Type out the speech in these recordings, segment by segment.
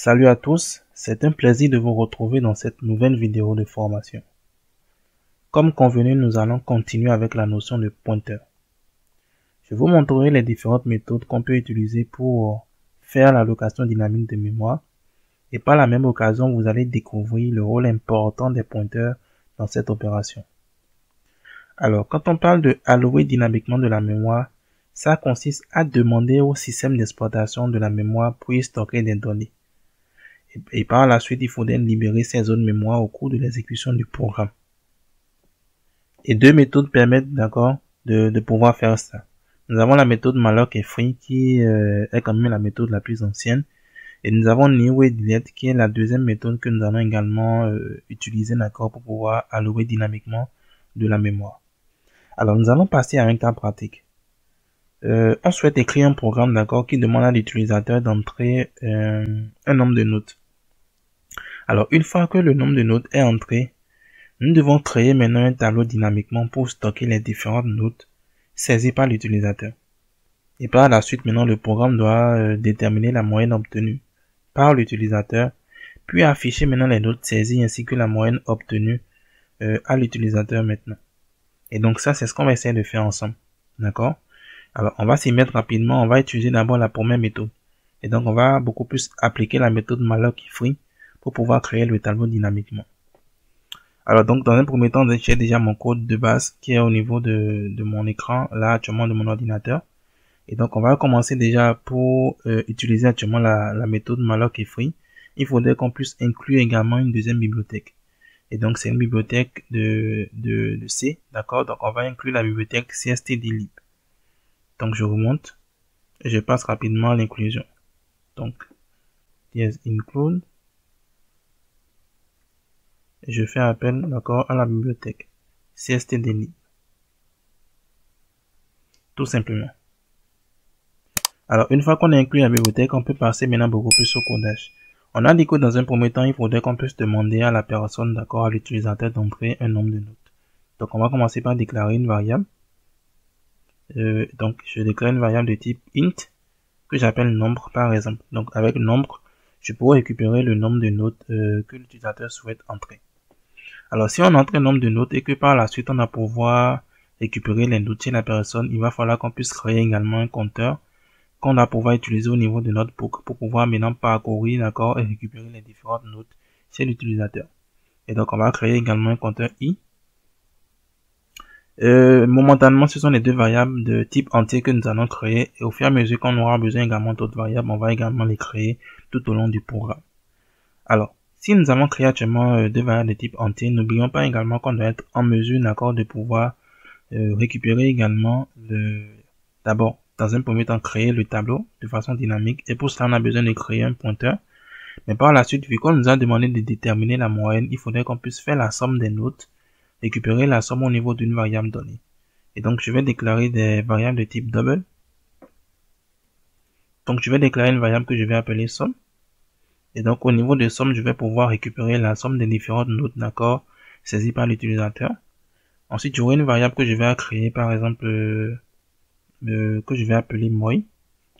Salut à tous, c'est un plaisir de vous retrouver dans cette nouvelle vidéo de formation. Comme convenu, nous allons continuer avec la notion de pointeur. Je vous montrerai les différentes méthodes qu'on peut utiliser pour faire l'allocation dynamique de mémoire et par la même occasion, vous allez découvrir le rôle important des pointeurs dans cette opération. Alors, quand on parle de allouer dynamiquement de la mémoire, ça consiste à demander au système d'exploitation de la mémoire pour y stocker des données. Et par la suite, il faudrait libérer ces zones mémoire au cours de l'exécution du programme. Et deux méthodes permettent, d'accord, de pouvoir faire ça. Nous avons la méthode malloc et free qui est quand même la méthode la plus ancienne. Et nous avons new et delete qui est la deuxième méthode que nous allons également utiliser, d'accord, pour pouvoir allouer dynamiquement de la mémoire. Alors, nous allons passer à un cas pratique. On souhaite écrire un programme, d'accord, qui demande à l'utilisateur d'entrer un nombre de notes. Alors, une fois que le nombre de notes est entré, nous devons créer maintenant un tableau dynamiquement pour stocker les différentes notes saisies par l'utilisateur. Et par la suite, maintenant, le programme doit déterminer la moyenne obtenue par l'utilisateur, puis afficher maintenant les notes saisies ainsi que la moyenne obtenue à l'utilisateur maintenant. Et donc ça, c'est ce qu'on va essayer de faire ensemble. D'accord? Alors, on va s'y mettre rapidement. On va utiliser d'abord la première méthode. Et donc, on va beaucoup plus appliquer la méthode malloc et free pour pouvoir créer le tableau dynamiquement. Alors donc dans un premier temps, j'ai déjà mon code de base qui est au niveau de mon écran, là actuellement de mon ordinateur. Et donc on va commencer déjà pour utiliser actuellement la méthode malloc et free. Il faudrait qu'on puisse inclure également une deuxième bibliothèque. Et donc c'est une bibliothèque de C, d'accord? Donc on va inclure la bibliothèque cstdlib. Donc je remonte et je passe rapidement à l'inclusion. Donc yes include. Je fais appel, d'accord, à la bibliothèque cstdlib. Tout simplement. Alors, une fois qu'on a inclus la bibliothèque, on peut passer maintenant beaucoup plus au codage. On a dit que dans un premier temps, il faudrait qu'on puisse demander à la personne, d'accord, à l'utilisateur d'entrer un nombre de notes. Donc, on va commencer par déclarer une variable. Donc, je déclare une variable de type int que j'appelle nombre, par exemple. Donc, avec nombre, je pourrais récupérer le nombre de notes que l'utilisateur souhaite entrer. Alors, si on entre un nombre de notes et que par la suite, on va pouvoir récupérer les notes chez la personne, il va falloir qu'on puisse créer également un compteur qu'on va pouvoir utiliser au niveau de notre book pour pouvoir maintenant parcourir, d'accord, et récupérer les différentes notes chez l'utilisateur. Et donc, on va créer également un compteur i. Momentanément, ce sont les deux variables de type entier que nous allons créer. Et au fur et à mesure qu'on aura besoin également d'autres variables, on va également les créer tout au long du programme. Alors, si nous avons créé actuellement deux variables de type entier, n'oublions pas également qu'on doit être en mesure, d'accord, de pouvoir récupérer également d'abord, dans un premier temps, créer le tableau de façon dynamique. Et pour cela, on a besoin de créer un pointeur. Mais par la suite, vu qu'on nous a demandé de déterminer la moyenne, il faudrait qu'on puisse faire la somme des notes, récupérer la somme au niveau d'une variable donnée. Et donc, je vais déclarer des variables de type double. Donc, je vais déclarer une variable que je vais appeler somme. Et donc, au niveau de somme, je vais pouvoir récupérer la somme des différentes notes, d'accord, saisies par l'utilisateur. Ensuite, j'aurai une variable que je vais créer, par exemple, que je vais appeler moi,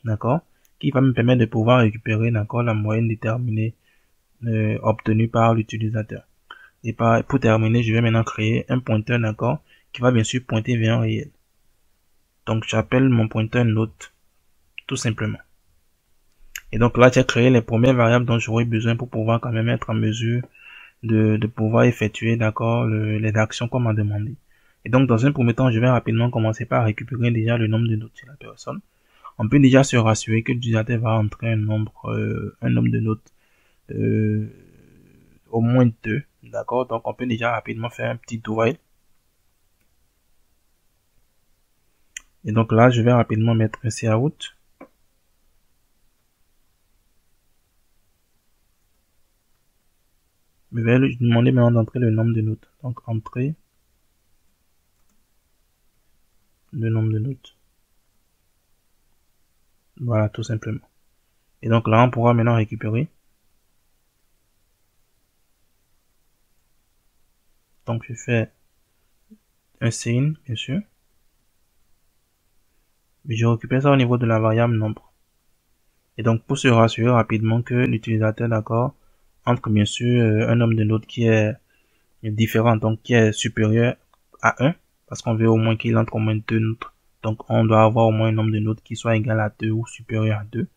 d'accord, qui va me permettre de pouvoir récupérer, d'accord, la moyenne déterminée obtenue par l'utilisateur. Et pour terminer, je vais maintenant créer un pointeur, d'accord, qui va bien sûr pointer vers un réel. Donc, j'appelle mon pointeur note, tout simplement. Et donc là, j'ai créé les premières variables dont j'aurai besoin pour pouvoir quand même être en mesure de pouvoir effectuer, d'accord, les actions qu'on m'a demandé. Et donc, dans un premier temps, je vais rapidement commencer par récupérer déjà le nombre de notes chez la personne. On peut déjà se rassurer que l'utilisateur va entrer un nombre de notes au moins 2, d'accord. Donc, on peut déjà rapidement faire un petit do while. Et donc là, je vais rapidement mettre un cout. Je vais lui demander maintenant d'entrer le nombre de notes. Donc, entrer le nombre de notes. Voilà, tout simplement. Et donc là, on pourra maintenant récupérer. Donc, je fais un cin, bien sûr. Mais je récupère ça au niveau de la variable nombre. Et donc, pour se rassurer rapidement que l'utilisateur, d'accord, entre bien sûr un nombre de notes qui est différent, donc qui est supérieur à 1, parce qu'on veut au moins qu'il entre au moins 2 notes. Donc, on doit avoir au moins un nombre de notes qui soit égal à 2 ou supérieur à 2.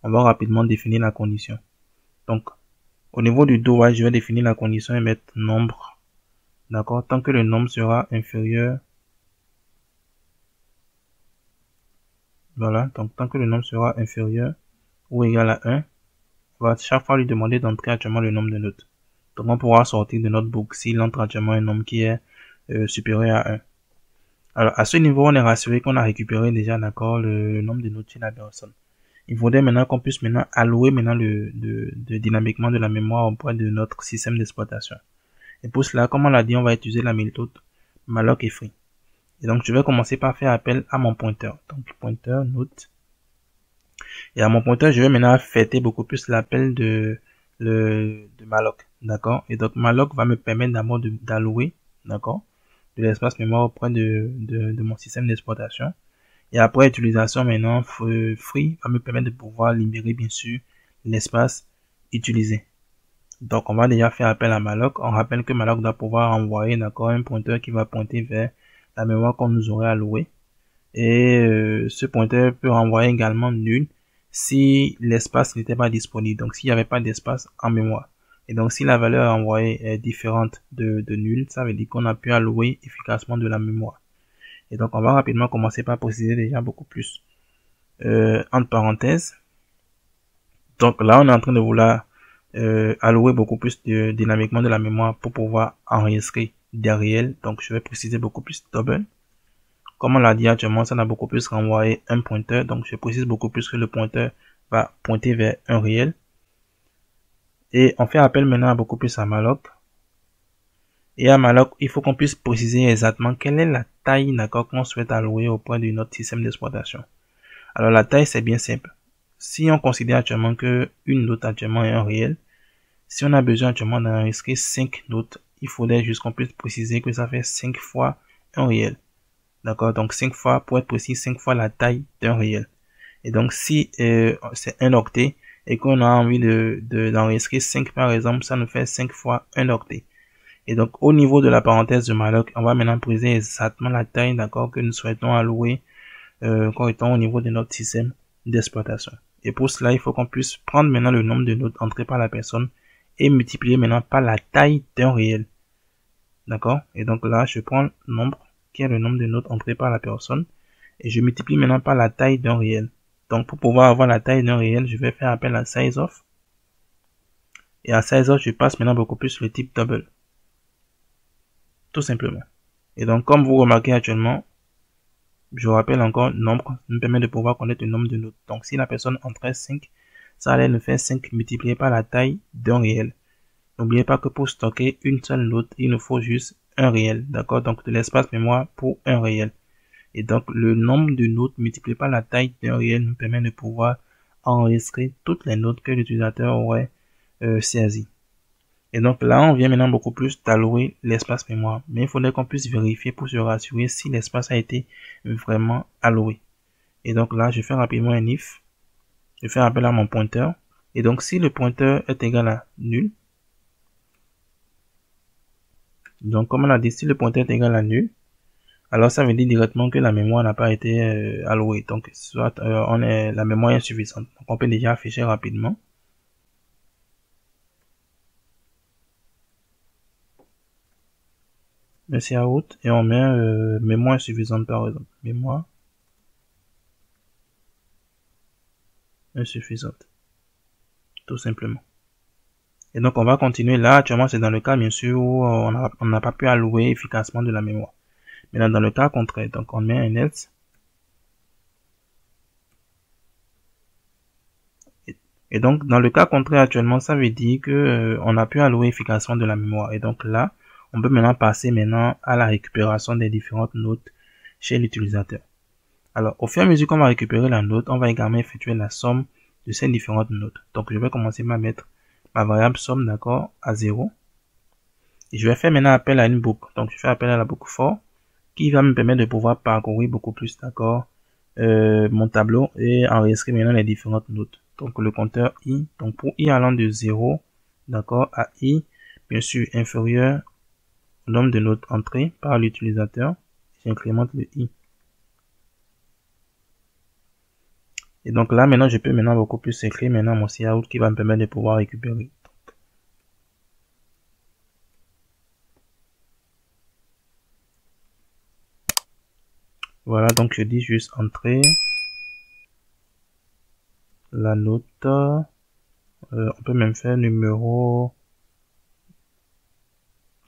On va rapidement définir la condition. Donc, au niveau du do while, je vais définir la condition et mettre nombre. D'accord? Tant que le nombre sera inférieur. Voilà. Donc, tant que le nombre sera inférieur ou égal à 1, on va chaque fois lui demander d'entrer actuellement le nombre de notes. Donc, on pourra sortir de notre boucle s'il entre actuellement un nombre qui est supérieur à 1. Alors, à ce niveau, on est rassuré qu'on a récupéré déjà, d'accord, le nombre de notes chez la personne. Il faudrait maintenant qu'on puisse maintenant allouer maintenant dynamiquement de la mémoire auprès de notre système d'exploitation. Et pour cela, comme on l'a dit, on va utiliser la méthode malloc et free. Et donc, je vais commencer par faire appel à mon pointeur. Donc, pointeur, note. Et à mon pointeur, je vais maintenant fêter beaucoup plus l'appel de malloc. D'accord? Et donc, malloc va me permettre d'abord d'allouer, d'accord, de l'espace mémoire auprès de mon système d'exploitation. Et après utilisation maintenant, free va me permettre de pouvoir libérer bien sûr l'espace utilisé. Donc on va déjà faire appel à malloc. On rappelle que malloc doit pouvoir envoyer d'accord un pointeur qui va pointer vers la mémoire qu'on nous aurait allouée. Et ce pointeur peut renvoyer également nul si l'espace n'était pas disponible. Donc s'il n'y avait pas d'espace en mémoire. Et donc si la valeur envoyée est différente de nul, ça veut dire qu'on a pu allouer efficacement de la mémoire. Et donc, on va rapidement commencer par préciser déjà beaucoup plus. Entre parenthèses. Donc là, on est en train de vouloir allouer beaucoup plus dynamiquement de la mémoire pour pouvoir enregistrer des réels. Donc, je vais préciser beaucoup plus double. Comme on l'a dit actuellement, ça n'a beaucoup plus renvoyé un pointeur. Donc, je précise beaucoup plus que le pointeur va pointer vers un réel. Et on fait appel maintenant à beaucoup plus à malloc. Et à malloc, il faut qu'on puisse préciser exactement quelle est la taille, d'accord, qu'on souhaite allouer au point de notre système d'exploitation. Alors la taille, c'est bien simple. Si on considère actuellement que une note actuellement est un réel, si on a besoin actuellement d'enregistrer 5 notes, il faudrait juste qu'on puisse préciser que ça fait 5 fois un réel. D'accord? Donc 5 fois, pour être précis, 5 fois la taille d'un réel. Et donc si c'est un octet et qu'on a envie d'enregistrer 5 par exemple, ça nous fait 5 fois un octet. Et donc, au niveau de la parenthèse de malloc, on va maintenant préciser exactement la taille, d'accord, que nous souhaitons allouer, correctement au niveau de notre système d'exploitation. Et pour cela, il faut qu'on puisse prendre maintenant le nombre de notes entrées par la personne et multiplier maintenant par la taille d'un réel. D'accord? Et donc là, je prends le nombre, qui est le nombre de notes entrées par la personne, et je multiplie maintenant par la taille d'un réel. Donc, pour pouvoir avoir la taille d'un réel, je vais faire appel à sizeof. Et à sizeof, je passe maintenant beaucoup plus le type double. Tout simplement. Et donc, comme vous remarquez actuellement, je rappelle encore, nombre nous permet de pouvoir connaître le nombre de notes. Donc, si la personne entrait 5, ça allait nous faire 5 multiplié par la taille d'un réel. N'oubliez pas que pour stocker une seule note, il nous faut juste un réel. D'accord? Donc, de l'espace mémoire pour un réel. Et donc, le nombre de notes multiplié par la taille d'un réel nous permet de pouvoir enregistrer toutes les notes que l'utilisateur aurait saisies. Et donc là, on vient maintenant beaucoup plus d'allouer l'espace mémoire. Mais il faudrait qu'on puisse vérifier pour se rassurer si l'espace a été vraiment alloué. Et donc là, je fais rapidement un if. Je fais appel à mon pointeur. Et donc si le pointeur est égal à nul. Donc comme on a dit, si le pointeur est égal à nul, alors ça veut dire directement que la mémoire n'a pas été allouée. Donc soit la mémoire est insuffisante. Donc on peut déjà afficher rapidement. C'est out et on met mémoire insuffisante par exemple. Mémoire insuffisante. Tout simplement. Et donc on va continuer là. Actuellement c'est dans le cas bien sûr où on n'a pas pu allouer efficacement de la mémoire. Maintenant dans le cas contraire, donc on met un else. Et donc dans le cas contraire actuellement ça veut dire que on a pu allouer efficacement de la mémoire. Et donc là on peut maintenant passer à la récupération des différentes notes chez l'utilisateur. Alors, au fur et à mesure qu'on va récupérer la note, on va également effectuer la somme de ces différentes notes. Donc, je vais commencer par mettre ma variable somme, d'accord, à 0. Et je vais faire maintenant appel à une boucle. Donc, je fais appel à la boucle for, qui va me permettre de pouvoir parcourir beaucoup plus, d'accord, mon tableau et enregistrer maintenant les différentes notes. donc le compteur i. Donc pour i allant de 0, d'accord, à i, bien sûr, inférieur au nombre de notes entrées par l'utilisateur, j'incrémente le i. Et donc là, maintenant, je peux maintenant beaucoup plus écrire maintenant mon cout qui va me permettre de pouvoir récupérer. Voilà, donc je dis juste entrer la note. On peut même faire numéro,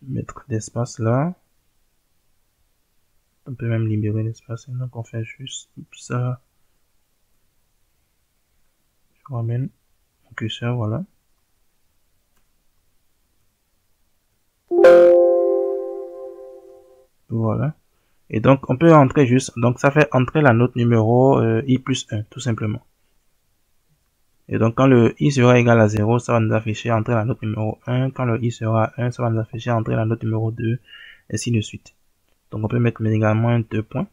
mettre d'espace là. On peut même libérer l'espace. Donc on fait juste ça. Je ramène mon curseur, voilà. Voilà. Et donc on peut entrer juste, donc ça fait entrer la note numéro i plus 1, tout simplement. Et donc quand le i sera égal à 0, ça va nous afficher entrer la note numéro 1. Quand le i sera 1, ça va nous afficher entrer la note numéro 2, ainsi de suite. Donc on peut mettre également un 2 points.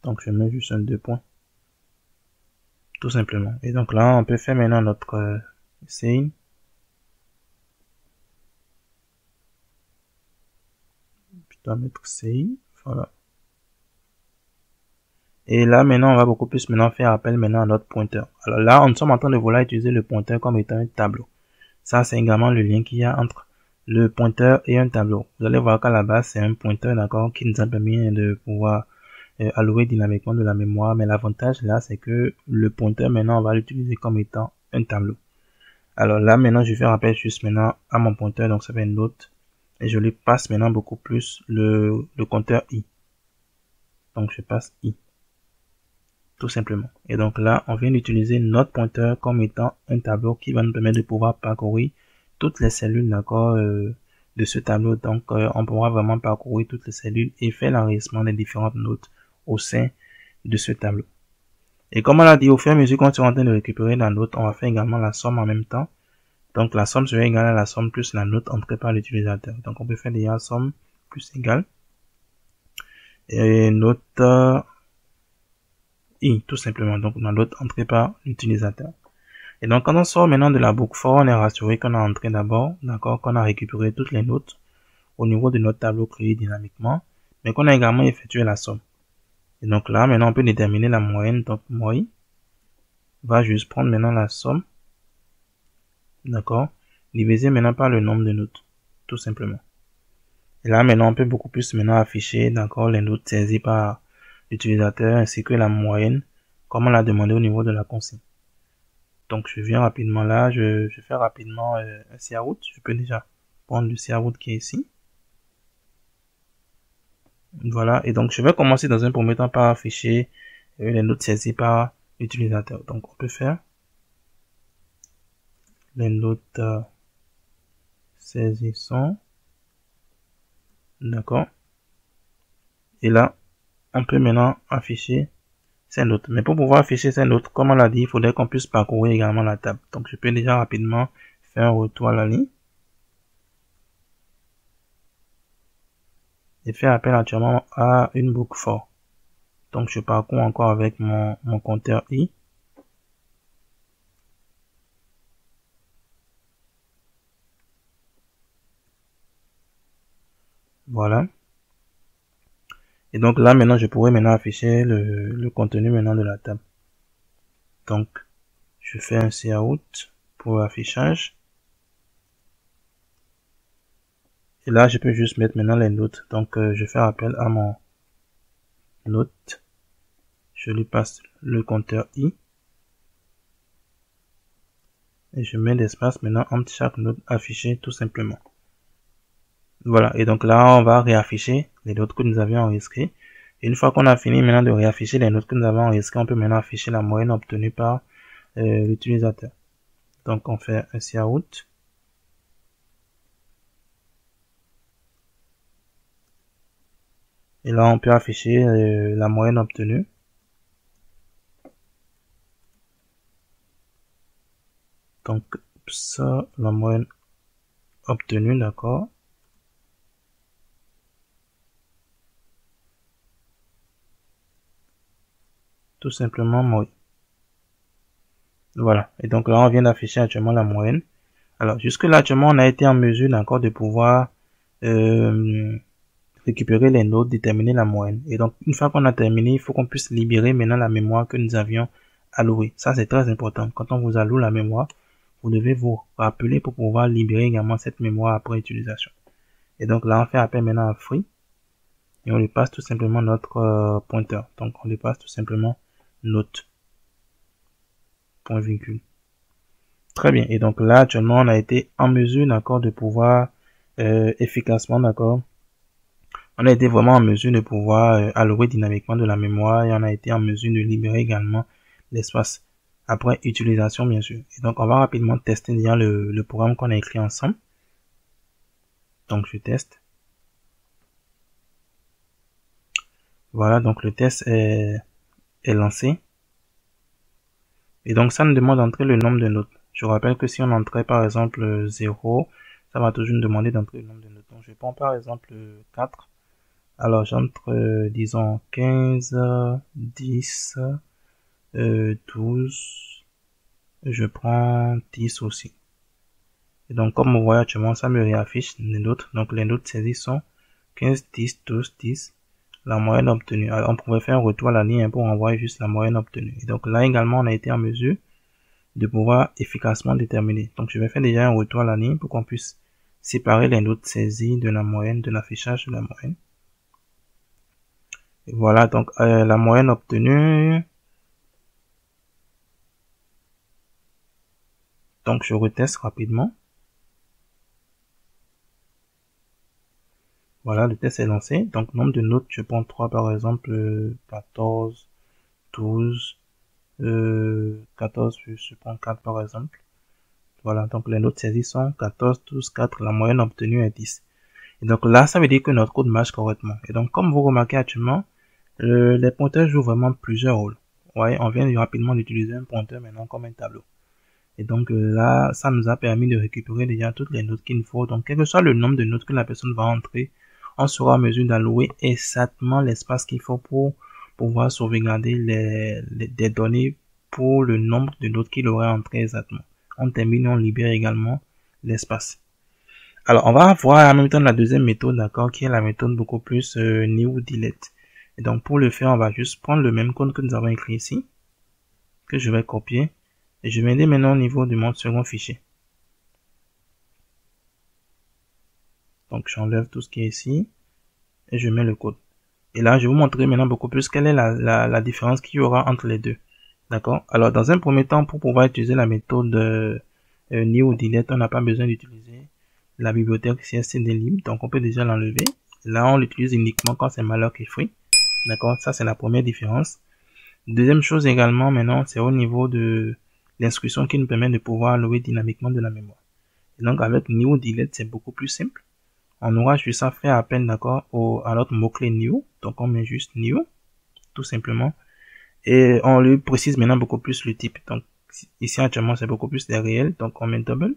Donc je mets juste un 2 points. Tout simplement. Et donc là, on peut faire maintenant notre scene. Je dois mettre scene. Voilà. Et là, maintenant, on va beaucoup plus maintenant faire appel maintenant à notre pointeur. Alors là, on sommes en train de vouloir utiliser le pointeur comme étant un tableau. Ça, c'est également le lien qu'il y a entre le pointeur et un tableau. Vous allez voir qu'à la base, c'est un pointeur, d'accord, qui nous a permis de pouvoir allouer dynamiquement de la mémoire. Mais l'avantage là, c'est que le pointeur, maintenant, on va l'utiliser comme étant un tableau. Alors là, maintenant, je vais faire appel juste maintenant à mon pointeur, donc ça fait une note. Et je lui passe maintenant beaucoup plus le compteur i. Donc je passe i. Tout simplement. Et donc là, on vient d'utiliser notre pointeur comme étant un tableau qui va nous permettre de pouvoir parcourir toutes les cellules, d'accord, de ce tableau. Donc on pourra vraiment parcourir toutes les cellules et faire l'enregistrement des différentes notes au sein de ce tableau. Et comme on l'a dit, au fur et à mesure qu'on sera en train de récupérer la note, on va faire également la somme en même temps. Donc la somme sera égale à la somme plus la note entrée par l'utilisateur. Donc on peut faire déjà somme plus égale et note i tout simplement. Donc la note entrée par l'utilisateur. Et donc quand on sort maintenant de la boucle for, on est rassuré qu'on a entré d'abord, d'accord, qu'on a récupéré toutes les notes au niveau de notre tableau créé dynamiquement, mais qu'on a également effectué la somme. Et donc là maintenant on peut déterminer la moyenne. Donc moi va juste prendre maintenant la somme, d'accord, divisé maintenant par le nombre de notes, tout simplement. Et là, maintenant, on peut beaucoup plus maintenant afficher, d'accord, les notes saisies par l'utilisateur ainsi que la moyenne, comme on l'a demandé au niveau de la consigne. Donc, je viens rapidement là, je fais rapidement un cout. Je peux déjà prendre le cout qui est ici. Voilà. Et donc, je vais commencer dans un premier temps par afficher les notes saisies par l'utilisateur. Donc, on peut faire les notes saisies sont, d'accord. Et là, on peut maintenant afficher ces notes. Mais pour pouvoir afficher ces notes, comme on l'a dit, il faudrait qu'on puisse parcourir également la table. Donc, je peux déjà rapidement faire un retour à la ligne. Et faire appel actuellement à une boucle for. Donc, je parcours encore avec mon compteur i. Voilà. Et donc là, maintenant, je pourrais maintenant afficher le contenu maintenant de la table. Donc, je fais un cout pour l'affichage. Et là, je peux juste mettre maintenant les notes. Donc, je fais appel à mon note. Je lui passe le compteur i. Et je mets l'espace maintenant entre chaque note affichée tout simplement. Voilà, et donc là, on va réafficher les notes que nous avions enregistrées. Et une fois qu'on a fini maintenant de réafficher les notes que nous avons enregistrées, on peut maintenant afficher la moyenne obtenue par l'utilisateur. Donc on fait un cout. Et là, on peut afficher la moyenne obtenue. Donc ça, la moyenne obtenue, d'accord. Tout simplement moi. Voilà. Et donc là, on vient d'afficher actuellement la moyenne. Alors, jusque là, actuellement, on a été en mesure, d'accord, de pouvoir récupérer les notes, déterminer la moyenne. Et donc, une fois qu'on a terminé, il faut qu'on puisse libérer maintenant la mémoire que nous avions allouée. Ça, c'est très important. Quand on vous alloue la mémoire, vous devez vous rappeler pour pouvoir libérer également cette mémoire après utilisation. Et donc là, on fait appel maintenant à free. Et on lui passe tout simplement notre pointeur. Donc, on lui passe tout simplement note. Point virgule. Très bien. Et donc là, actuellement, on a été en mesure, d'accord, de pouvoir efficacement, d'accord. On a été vraiment en mesure de pouvoir allouer dynamiquement de la mémoire et on a été en mesure de libérer également l'espace après utilisation, bien sûr. Et donc, on va rapidement tester déjà le programme qu'on a écrit ensemble. Donc, je teste. Voilà, donc le test est lancé. Et donc, ça nous demande d'entrer le nombre de notes. Je rappelle que si on entrait par exemple 0, ça va toujours nous demander d'entrer le nombre de notes. Donc, je prends par exemple 4. Alors, j'entre, disons, 15, 10, 12. Je prends 10 aussi. Et donc, comme vous voyez actuellement, ça me réaffiche les notes. Donc, les notes saisies sont 15, 10, 12, 10. La moyenne obtenue. Alors, on pourrait faire un retour à la ligne pour envoyer juste la moyenne obtenue. Et donc, là également, on a été en mesure de pouvoir efficacement déterminer. Donc, je vais faire déjà un retour à la ligne pour qu'on puisse séparer les notes saisies de la moyenne, de l'affichage de la moyenne. Et voilà, donc, la moyenne obtenue. Donc, je reteste rapidement. Voilà, le test est lancé. Donc, nombre de notes, je prends 3 par exemple, 14, 12, 14, je prends 4 par exemple. Voilà, donc les notes saisies sont 14, 12, 4, la moyenne obtenue est 10. Et donc là, ça veut dire que notre code marche correctement. Et donc, comme vous remarquez actuellement, les pointeurs jouent vraiment plusieurs rôles. Ouais, on vient rapidement d'utiliser un pointeur maintenant comme un tableau. Et donc là, ça nous a permis de récupérer déjà toutes les notes qu'il nous faut. Donc, quel que soit le nombre de notes que la personne va entrer, on sera en mesure d'allouer exactement l'espace qu'il faut pour pouvoir sauvegarder des données pour le nombre de notes qu'il aurait entré exactement. On termine, on libère également l'espace. Alors, on va voir en même temps la deuxième méthode, d'accord, qui est la méthode beaucoup plus new delete. Et donc, pour le faire, on va juste prendre le même code que nous avons écrit ici, que je vais copier, et je vais aller maintenant au niveau de mon second fichier. Donc, j'enlève tout ce qui est ici, et je mets le code. Et là, je vais vous montrer maintenant beaucoup plus quelle est la différence qu'il y aura entre les deux. D'accord? Alors, dans un premier temps, pour pouvoir utiliser la méthode new delete, on n'a pas besoin d'utiliser la bibliothèque CSCDlib, donc on peut déjà l'enlever. Là, on l'utilise uniquement quand c'est malloc et free. D'accord? Ça, c'est la première différence. Deuxième chose également, maintenant, c'est au niveau de l'instruction qui nous permet de pouvoir allouer dynamiquement de la mémoire. Et donc, avec new delete, c'est beaucoup plus simple. On aura juste à faire appel, d'accord, à notre mot-clé new. Donc, on met juste new, tout simplement. Et on lui précise maintenant beaucoup plus le type. Donc, ici, actuellement, c'est beaucoup plus des réels. Donc, on met double.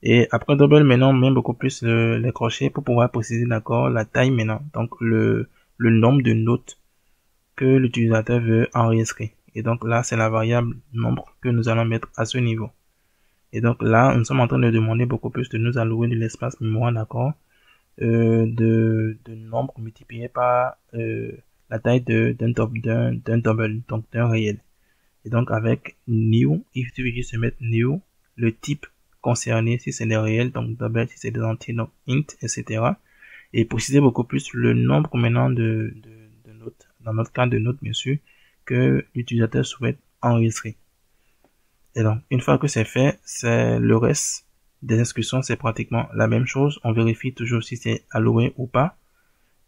Et après double, maintenant, on met beaucoup plus les crochets pour pouvoir préciser, d'accord, la taille maintenant. Donc, le nombre de notes que l'utilisateur veut enregistrer. Et donc, là, c'est la variable nombre que nous allons mettre à ce niveau. Et donc, là, nous sommes en train de demander beaucoup plus de nous allouer de l'espace mémoire, d'accord, de nombre multiplié par la taille d'un double, donc d'un réel. Et donc, avec new, il suffit juste de mettre new, le type concerné si c'est des réels, donc double si c'est des entiers, donc int, etc. Et préciser beaucoup plus le nombre maintenant de notes, dans notre cas de notes bien sûr, que l'utilisateur souhaite enregistrer. Et donc, une fois que c'est fait, c'est le reste des instructions, c'est pratiquement la même chose. On vérifie toujours si c'est alloué ou pas.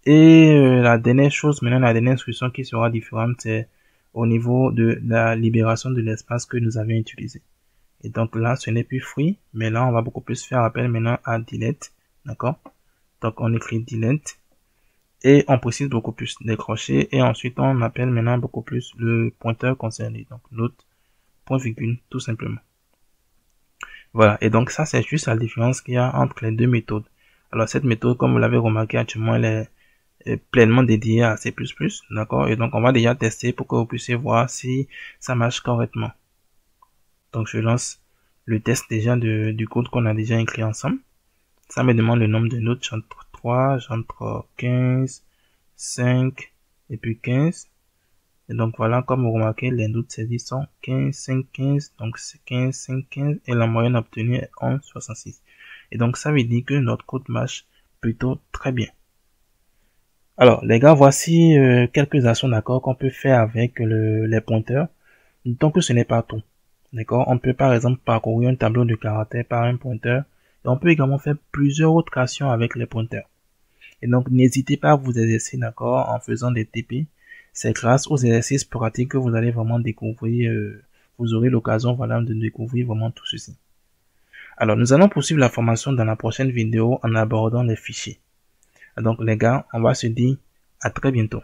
Et la dernière chose, maintenant la dernière instruction qui sera différente, c'est au niveau de la libération de l'espace que nous avions utilisé. Et donc là, ce n'est plus free, mais là, on va beaucoup plus faire appel maintenant à delete. D'accord? Donc, on écrit delete. Et on précise beaucoup plus les crochets. Et ensuite, on appelle maintenant beaucoup plus le pointeur concerné. Donc, note, point virgule, tout simplement. Voilà. Et donc, ça, c'est juste la différence qu'il y a entre les deux méthodes. Alors, cette méthode, comme vous l'avez remarqué actuellement, elle est pleinement dédiée à C++. D'accord? Et donc, on va déjà tester pour que vous puissiez voir si ça marche correctement. Donc je lance le test déjà du code qu'on a déjà écrit ensemble. Ça me demande le nombre de notes. J'entre 3, j'entre 15, 5 et puis 15. Et donc voilà, comme vous remarquez, les notes saisies sont 15, 5, 15. Donc c'est 15, 5, 15 et la moyenne obtenue est 11,66. Et donc ça veut dire que notre code marche plutôt très bien. Alors les gars, voici quelques actions d'accord qu'on peut faire avec les pointeurs. Tant que ce n'est pas tout. D'accord? On peut par exemple parcourir un tableau de caractères par un pointeur. Et on peut également faire plusieurs autres actions avec les pointeurs. Et donc n'hésitez pas à vous exercer, d'accord, en faisant des TP. C'est grâce aux exercices pratiques que vous allez vraiment découvrir, vous aurez l'occasion voilà, de découvrir vraiment tout ceci. Alors nous allons poursuivre la formation dans la prochaine vidéo en abordant les fichiers. Donc les gars, on va se dire à très bientôt.